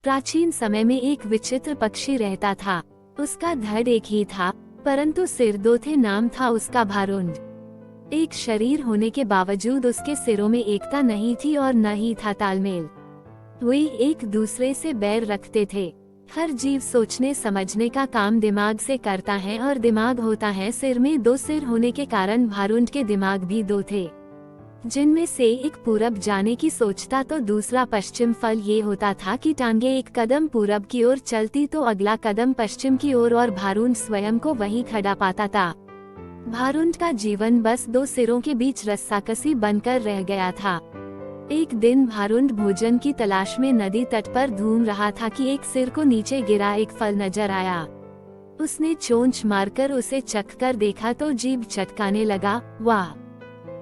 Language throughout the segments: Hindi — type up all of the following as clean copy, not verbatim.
प्राचीन समय में एक विचित्र पक्षी रहता था। उसका धड़ एक ही था, परंतु सिर दो थे। नाम था उसका भारुंड। एक शरीर होने के बावजूद उसके सिरों में एकता नहीं थी और न ही था तालमेल। वे एक दूसरे से बैर रखते थे। हर जीव सोचने समझने का काम दिमाग से करता है और दिमाग होता है सिर में। दो सिर होने के कारण भारुंड के दिमाग भी दो थे, जिनमें से एक पूरब जाने की सोचता तो दूसरा पश्चिम। फल ये होता था कि टांगे एक कदम पूरब की ओर चलती तो अगला कदम पश्चिम की ओर, और भारुंड स्वयं को वहीं खड़ा पाता था। भारुंड का जीवन बस दो सिरों के बीच रस्साकसी बनकर रह गया था। एक दिन भारुंड भोजन की तलाश में नदी तट पर घूम रहा था कि एक सिर को नीचे गिरा एक फल नजर आया। उसने चोंच मारकर उसे चखकर देखा तो जीभ चटकाने लगा। वाह,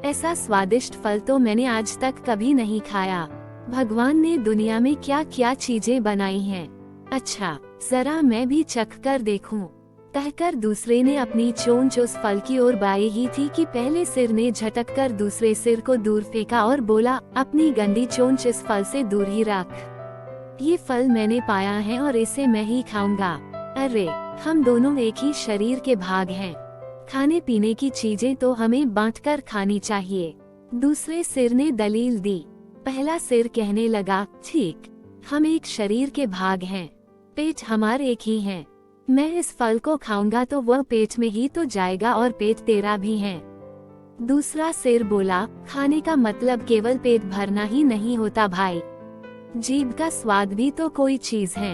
ऐसा स्वादिष्ट फल तो मैंने आज तक कभी नहीं खाया। भगवान ने दुनिया में क्या क्या चीजें बनाई हैं। अच्छा, जरा मैं भी चख कर देखूं। कहकर दूसरे ने अपनी चोंच उस फल की ओर बढ़ाई ही थी कि पहले सिर ने झटक कर दूसरे सिर को दूर फेंका और बोला, अपनी गंदी चोंच इस फल से दूर ही रख। ये फल मैंने पाया है और इसे मैं ही खाऊंगा। अरे, हम दोनों एक ही शरीर के भाग हैं। खाने पीने की चीजें तो हमें बांटकर खानी चाहिए। दूसरे सिर ने दलील दी। पहला सिर कहने लगा, ठीक, हम एक शरीर के भाग हैं। पेट हमारे एक ही हैं। मैं इस फल को खाऊंगा तो वह पेट में ही तो जाएगा और पेट तेरा भी है। दूसरा सिर बोला, खाने का मतलब केवल पेट भरना ही नहीं होता भाई। जीभ का स्वाद भी तो कोई चीज है।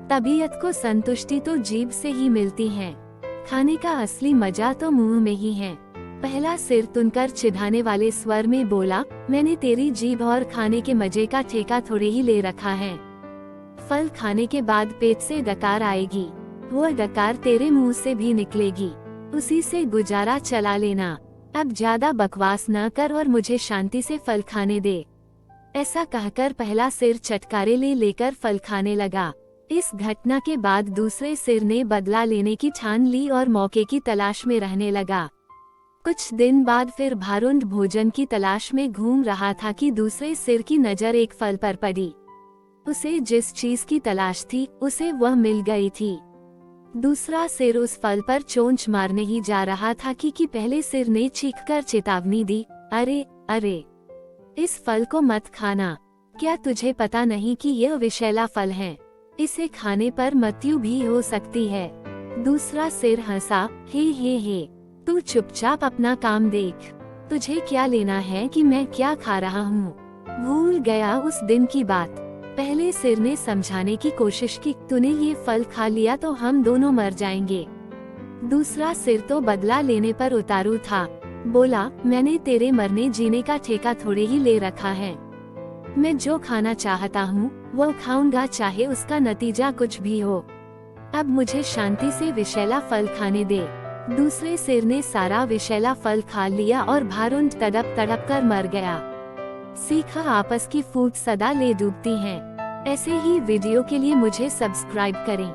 तबीयत को संतुष्टि तो जीभ से ही मिलती है। खाने का असली मजा तो मुंह में ही है। पहला सिर तुनकर चिढ़ाने वाले स्वर में बोला, मैंने तेरी जीभ और खाने के मजे का ठेका थोड़े ही ले रखा है। फल खाने के बाद पेट से डकार आएगी, वो डकार तेरे मुंह से भी निकलेगी। उसी से गुजारा चला लेना। अब ज्यादा बकवास न कर और मुझे शांति से फल खाने दे। ऐसा कहकर पहला सिर चटकारे लेकर फल खाने लगा। इस घटना के बाद दूसरे सिर ने बदला लेने की ठान ली और मौके की तलाश में रहने लगा। कुछ दिन बाद फिर भारुंड भोजन की तलाश में घूम रहा था कि दूसरे सिर की नजर एक फल पर पड़ी। उसे जिस चीज की तलाश थी उसे वह मिल गई थी। दूसरा सिर उस फल पर चोंच मारने ही जा रहा था कि पहले सिर ने चीखकर चेतावनी दी, अरे अरे, इस फल को मत खाना। क्या तुझे पता नहीं कि यह विषैला फल है? इसे खाने पर मृत्यु भी हो सकती है। दूसरा सिर हंसा, हे, तू चुपचाप अपना काम देख। तुझे क्या लेना है कि मैं क्या खा रहा हूँ? भूल गया उस दिन की बात। पहले सिर ने समझाने की कोशिश की, तूने ये फल खा लिया तो हम दोनों मर जाएंगे। दूसरा सिर तो बदला लेने पर उतारू था। बोला, मैंने तेरे मरने जीने का ठेका थोड़े ही ले रखा है। मैं जो खाना चाहता हूँ वो खाऊंगा, चाहे उसका नतीजा कुछ भी हो। अब मुझे शांति से विषैला फल खाने दे। दूसरे सिर ने सारा विषैला फल खा लिया और भारुंड तड़प तड़प कर मर गया। सीखा, आपस की फूट सदा ले डूबती हैं। ऐसे ही वीडियो के लिए मुझे सब्सक्राइब करें।